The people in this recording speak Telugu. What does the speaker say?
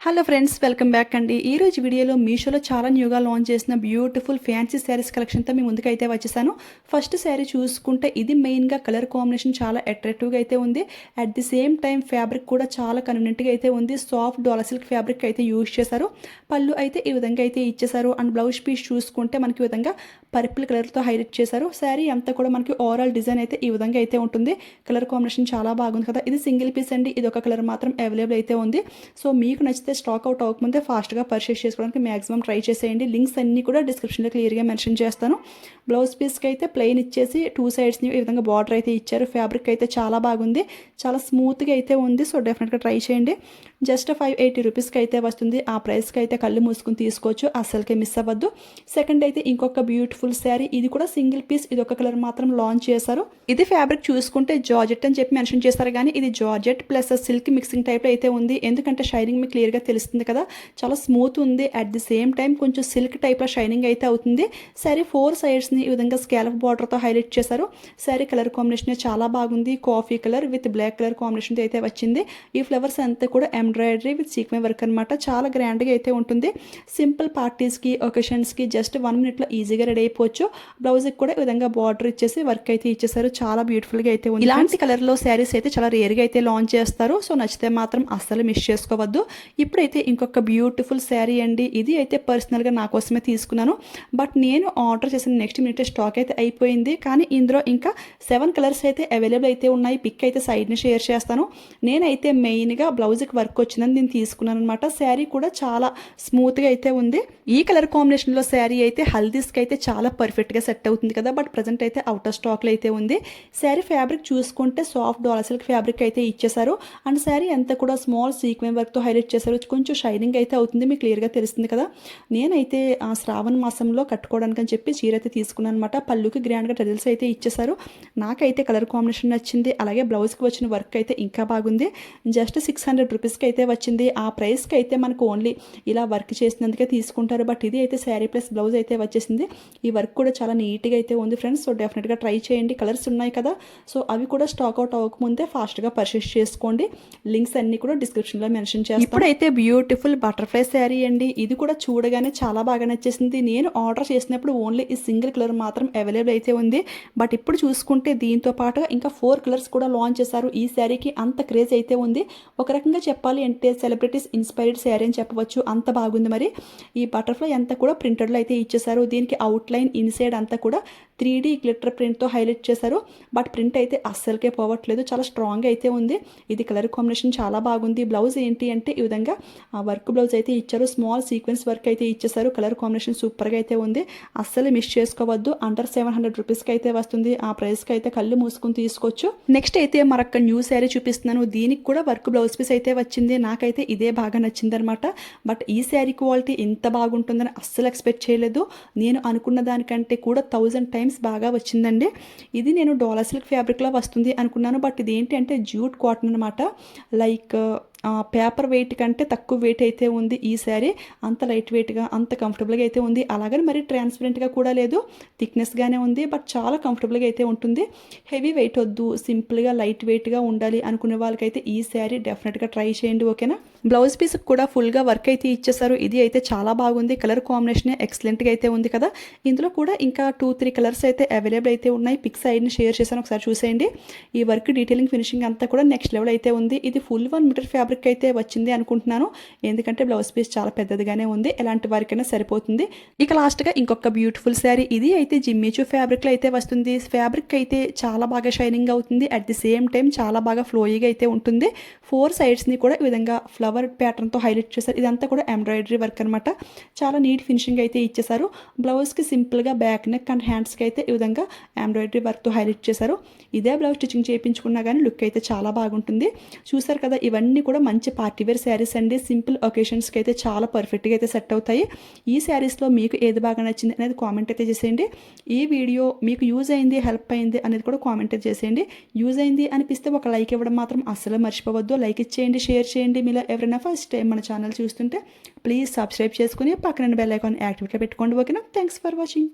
హలో ఫ్రెండ్స్, వెల్కమ్ బ్యాక్ అండి. ఈ రోజు వీడియోలో మీషోలో చాలా న్యూగా లాంచ్ చేసిన బ్యూటిఫుల్ ఫ్యాన్సీ శారీస్ కలెక్షన్తో మీ ముందుకైతే వచ్చేసాను. ఫస్ట్ శారీ చూసుకుంటే ఇది మెయిన్గా కలర్ కాంబినేషన్ చాలా అట్రాక్టివ్గా అయితే ఉంది. At the same time fabric కూడా చాలా కన్వీనియంట్గా అయితే ఉంది. సాఫ్ట్ డోలా సిల్క్ ఫ్యాబ్రిక్ అయితే యూజ్ చేశారు. పళ్ళు అయితే ఈ విధంగా అయితే ఇచ్చేసారు. అండ్ బ్లౌజ్ పీస్ చూసుకుంటే మనకి ఈ విధంగా పర్పుల్ కలర్తో హైలైట్ చేశారు. శారీ అంతా కూడా మనకి ఓవరాల్ డిజైన్ అయితే ఈ విధంగా అయితే ఉంటుంది. కలర్ కాంబినేషన్ చాలా బాగుంది కదా. ఇది సింగిల్ పీస్ అండి. ఇది ఒక కలర్ మాత్రం అవైలబుల్ అయితే ఉంది. సో మీకు నచ్చితే స్టాక్ అవుట్ అవ్వకముందే ఫాస్ట్గా పర్చేస్ చేసుకోవడానికి మ్యాక్సిమం ట్రై చేసేయండి. లింక్స్ అన్నీ కూడా డిస్క్రిప్షన్లో క్లియర్గా మెన్షన్ చేస్తాను. బ్లౌజ్ పీస్కి అయితే ప్లెయిన్ ఇచ్చేసి 2 సైడ్స్ని ఈ విధంగా బార్డర్ అయితే ఇచ్చారు. ఫ్యాబ్రిక్ అయితే చాలా బాగుంది, చాలా స్మూత్గా అయితే ఉంది. సో డెఫినెట్గా ట్రై చేయండి. జస్ట్ 580 రూపీస్కి అయితే వస్తుంది. ఆ ప్రైస్కి అయితే కళ్ళు మూసుకుని తీసుకోవచ్చు, అస్సలకే మిస్ అవ్వద్దు. సెకండ్ అయితే ఇంకొక బ్యూటిఫుల్ శారీ. ఇది కూడా సింగిల్ పీస్, ఇది ఒక కలర్ మాత్రం లాంచ్ చేశారు. ఇది ఫ్యాబ్రిక్ చూసుకుంటే జార్జెట్ అని చెప్పి మెన్షన్ చేస్తారు, కానీ ఇది జార్జెట్ ప్లస్ సిల్క్ మిక్సింగ్ టైప్లో అయితే ఉంది. ఎందుకంటే షైనింగ్ మీకు క్లియర్గా తెలుస్తుంది కదా, చాలా స్మూత్ ఉంది. అట్ ది సేమ్ టైం కొంచెం సిల్క్ టైప్లో షైనింగ్ అయితే అవుతుంది. శారీ 4 సైడ్స్ని ఈ విధంగా స్కాలప్ బార్డర్తో హైలైట్ చేశారు. శారీ కలర్ కాంబినేషన్ చాలా బాగుంది. Coffee colour with black colour combination అయితే వచ్చింది. ఈ ఫ్లవర్స్ అంతా కూడా ఎంబ్రాయిడరీ విత్ సీక్వెన్స్ వర్క్ అనమాట. చాలా గ్రాండ్గా అయితే ఉంటుంది. సింపుల్ పార్టీస్కి, ఒకేషన్స్కి జస్ట్ 1 మినిట్లో ఈజీగా రెడీ అయిపోవచ్చు. బ్లౌజ్కి కూడా ఈ విధంగా బార్డర్ ఇచ్చేసి వర్క్ అయితే ఇచ్చేసారు. చాలా బ్యూటిఫుల్గా అయితే ఉంది. ఇలాంటి కలర్లో శారీస్ అయితే చాలా రేర్గా అయితే లాంచ్ చేస్తారు. సో నచ్చితే మాత్రం అస్సలు మిస్ చేసుకోవద్దు. ఇప్పుడైతే ఇంకొక బ్యూటిఫుల్ శారీ అండి. ఇది అయితే పర్సనల్గా నా కోసమే తీసుకున్నాను. బట్ నేను ఆర్డర్ చేసిన నెక్స్ట్ మినిట్ స్టాక్ అయితే అయిపోయింది. కానీ ఇందులో ఇంకా 7 కలర్స్ అయితే అవైలబుల్ అయితే ఉన్నాయి. పిక్ అయితే సైడ్ని షేర్ చేస్తాను. నేనైతే మెయిన్గా బ్లౌజ్కి వర్క్ వచ్చిందని నేను తీసుకున్నాను అనమాట. శారీ కూడా చాలా స్మూత్గా అయితే ఉంది. ఈ కలర్ కాంబినేషన్లో శారీ అయితే హల్దీస్కి అయితే చాలా పర్ఫెక్ట్గా సెట్ అవుతుంది కదా. బట్ ప్రజెంట్ అయితే అవుట్ ఆఫ్ స్టాక్లో అయితే ఉంది. శారీ ఫ్యాబ్రిక్ చూసుకుంటే సాఫ్ట్ డోలా సిల్క్ ఫ్యాబ్రిక్ అయితే ఇచ్చేసారు. అండ్ శారీ అంతా కూడా స్మాల్ సీక్వెన్స్ వర్క్తో హైలైట్ చేశారు. కొంచెం షైనింగ్ అయితే అవుతుంది, మీకు క్లియర్గా తెలుస్తుంది కదా. నేనైతే ఆ శ్రావణ మాసంలో కట్టుకోవడానికి అని చెప్పి చీర అయితే తీసుకున్నాను అనమాట. పళ్ళుకి గ్రాండ్గా టెజల్స్ అయితే ఇచ్చేసారు. నాకైతే కలర్ కాంబినేషన్ నచ్చింది. అలాగే బ్లౌజ్కి వచ్చిన వర్క్ అయితే ఇంకా బాగుంది. జస్ట్ 600 రూపీస్కి అయితే వచ్చింది. ఆ ప్రైస్కి అయితే మనకు ఓన్లీ ఇలా వర్క్ చేసినందుకే తీసుకుంటారు. బట్ ఇది అయితే శారీ ప్లస్ బ్లౌజ్ అయితే వచ్చేసింది. ఈ వర్క్ కూడా చాలా నీట్గా అయితే ఉంది ఫ్రెండ్స్. సో డెఫినెట్గా ట్రై చేయండి. కలర్స్ ఉన్నాయి కదా, సో అవి కూడా స్టాక్ అవుట్ అవ్వకముందే ఫాస్ట్గా పర్చేస్ చేసుకోండి. లింక్స్ అన్ని కూడా డిస్క్రిప్షన్లో మెన్షన్ చేస్తాను. ఇప్పుడైతే బ్యూటిఫుల్ బటర్ఫ్లై శారీ అండి. ఇది కూడా చూడగానే చాలా బాగా నచ్చేసింది. నేను ఆర్డర్ చేసినప్పుడు ఓన్లీ ఈ సింగిల్ కలర్ మాత్రం అవైలబుల్ అయితే ఉంది. బట్ ఇప్పుడు చూసుకుంటే దీంతో పాటుగా ఇంకా 4 కలర్స్ కూడా లాంచ్ చేశారు. ఈ శారీకి అంత క్రేజ్ అయితే ఉంది. ఒక రకంగా చెప్పాలి అంటే సెలబ్రిటీస్ ఇన్స్పైర్డ్ శారీ అని చెప్పవచ్చు, అంత బాగుంది. మరి ఈ బటర్ఫ్లై అంతా కూడా ప్రింటెడ్లో అయితే ఇచ్చేసారు. దీనికి అవుట్లైన్ ఇన్సైడ్ అంతా కూడా 3D గ్లిటర్ ప్రింట్తో హైలైట్ చేశారు. బట్ ప్రింట్ అయితే అస్సలకే పోవట్లేదు, చాలా స్ట్రాంగ్ అయితే ఉంది. ఇది కలర్ కాంబినేషన్ చాలా బాగుంది. బ్లౌజ్ ఏంటి అంటే ఈ విధంగా వర్క్ బ్లౌజ్ అయితే ఇచ్చారు. స్మాల్ సీక్వెన్స్ వర్క్ అయితే ఇచ్చేసారు. కలర్ కాంబినేషన్ సూపర్గా అయితే ఉంది, అస్సలు మిస్ చేసుకోవద్దు. అండర్ 700 రూపీస్కి అయితే వస్తుంది. ఆ ప్రైస్కి అయితే కళ్ళు మూసుకుని తీసుకోవచ్చు. నెక్స్ట్ అయితే మరొక న్యూ శారీ చూపిస్తున్నాను. దీనికి కూడా వర్క్ బ్లౌజ్ పీస్ అయితే వచ్చింది. నాకైతే ఇదే బాగా నచ్చింది అనమాట. బట్ ఈ శారీ క్వాలిటీ ఇంత బాగుంటుందని అస్సలు ఎక్స్పెక్ట్ చేయలేదు. నేను అనుకున్న దానికంటే కూడా 1000 టైమ్స్ బాగా వచ్చిందండి. ఇది నేను డోలా సిల్క్ ఫ్యాబ్రిక్లో వస్తుంది అనుకున్నాను. బట్ ఇది ఏంటి అంటే జూట్ కాటన్ అనమాట. లైక్ పేపర్ వెయిట్ కంటే తక్కువ వెయిట్ అయితే ఉంది ఈ శారీ. అంత లైట్ వెయిట్గా, అంత కంఫర్టబుల్గా అయితే ఉంది. అలాగని మరి ట్రాన్స్పరెంట్గా కూడా లేదు, థిక్నెస్గానే ఉంది. బట్ చాలా కంఫర్టబుల్గా అయితే ఉంటుంది. హెవీ వెయిట్ వద్దు, సింపుల్గా లైట్ వెయిట్గా ఉండాలి అనుకునే వాళ్ళకైతే ఈ శారీ డెఫినెట్గా ట్రై చేయండి, ఓకేనా. బ్లౌజ్ పీస్కి కూడా ఫుల్గా వర్క్ అయితే ఇచ్చేసారు. ఇది అయితే చాలా బాగుంది. కలర్ కాంబినేషన్ ఎక్సలెంట్గా అయితే ఉంది కదా. ఇందులో కూడా ఇంకా 2-3 కలర్స్ అయితే అవైలబుల్ అయితే ఉన్నాయి. పిక్ సైడ్ని షేర్ చేశాను, ఒకసారి చూసేయండి. ఈ వర్క్ డీటెయిలింగ్ ఫినిషింగ్ అంతా కూడా నెక్స్ట్ లెవెల్ అయితే ఉంది. ఇది ఫుల్ 1 మీటర్ ఫ్యాబ్రిక్ అయితే వచ్చింది అనుకుంటున్నాను, ఎందుకంటే బ్లౌజ్ పీస్ చాలా పెద్దదిగానే ఉంది. ఎలాంటి వారికైనా సరిపోతుంది. ఇక లాస్ట్గా ఇంకొక బ్యూటిఫుల్ శారీ. ఇది అయితే జిమ్మిచూ ఫ్యాబ్రిక్లో అయితే వస్తుంది. ఫ్యాబ్రిక్ అయితే చాలా బాగా షైనింగ్ అవుతుంది. అట్ ది సేమ్ టైం చాలా బాగా ఫ్లోయిగా అయితే ఉంటుంది. 4 సైడ్స్ని కూడా ఈ విధంగా ఫ్లవర్ ప్యాటర్న్తో హైలైట్ చేశారు. ఇదంతా కూడా ఎంబ్రాయిడరీ వర్క్ అనమాట. చాలా నీట్ ఫినిషింగ్ అయితే ఇచ్చేసారు. బ్లౌజ్కి సింపుల్గా బ్యాక్ నెక్ అండ్ హ్యాండ్స్కి అయితే ఈ విధంగా ఎంబ్రాయిడరీ వర్క్తో హైలైట్ చేశారు. ఇదే బ్లౌజ్ స్టిచ్చింగ్ చేయించుకున్నా కానీ లుక్ అయితే చాలా బాగుంటుంది. చూసారు కదా, ఇవన్నీ కూడా మంచి పార్టీవేర్ శారీస్ అండి. సింపుల్ ఒకేషన్స్కి అయితే చాలా పర్ఫెక్ట్గా అయితే సెట్ అవుతాయి. ఈ శారీస్లో మీకు ఏది బాగా నచ్చింది అనేది కామెంట్ అయితే చేసేయండి. ఈ వీడియో మీకు యూజ్ అయింది, హెల్ప్ అయింది అనేది కూడా కామెంట్ అయితే చేసేయండి. యూజ్ అయింది అనిపిస్తే ఒక లైక్ ఇవ్వడం మాత్రం అస్సలు మర్చిపోవద్దు. లైక్ ఇచ్చేయండి, షేర్ చేయండి. మీలో ఎవరైనా ఫస్ట్ టైం మన ఛానల్ చూస్తుంటే ప్లీజ్ సబ్స్క్రైబ్ చేసుకుని పక్కన బెల్ ఐకాన్ యాక్టివ్గా పెట్టుకోండి, ఓకేనా. Thanks for watching.